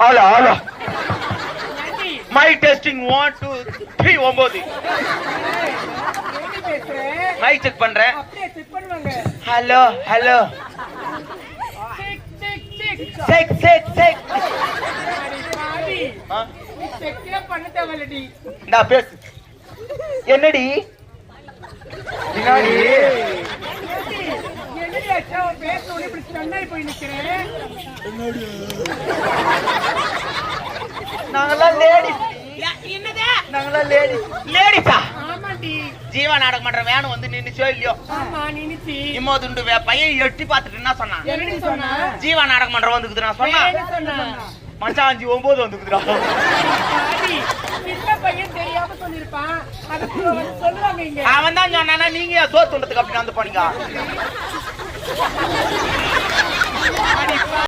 Hello hello mic testing 1 2 3 9 mic check பண்றேன். Hello hello check check check டா பேசு. என்னடி பின்னாடி நாங்கெல்லாம் லேடிஸ். நாங்கெல்லாம் லேடிஸ். லேடிஸா? ஜீவா நாடகம் பண்ற வேணும் வந்து நின்னுச்சோ இல்லையோ? இம்மோதுண்டு பையன் எட்டி பார்த்துட்டு என்ன சொன்னா? ஜீவா நாடகம் பண்ற வந்துக்குது நான் சொன்னா. மச்சான் 9 வந்துக்குதுடா. அவன் தான் சொன்னா நீங்க சோத்துண்டதுக்கு அப்படி வந்து போனீங்க.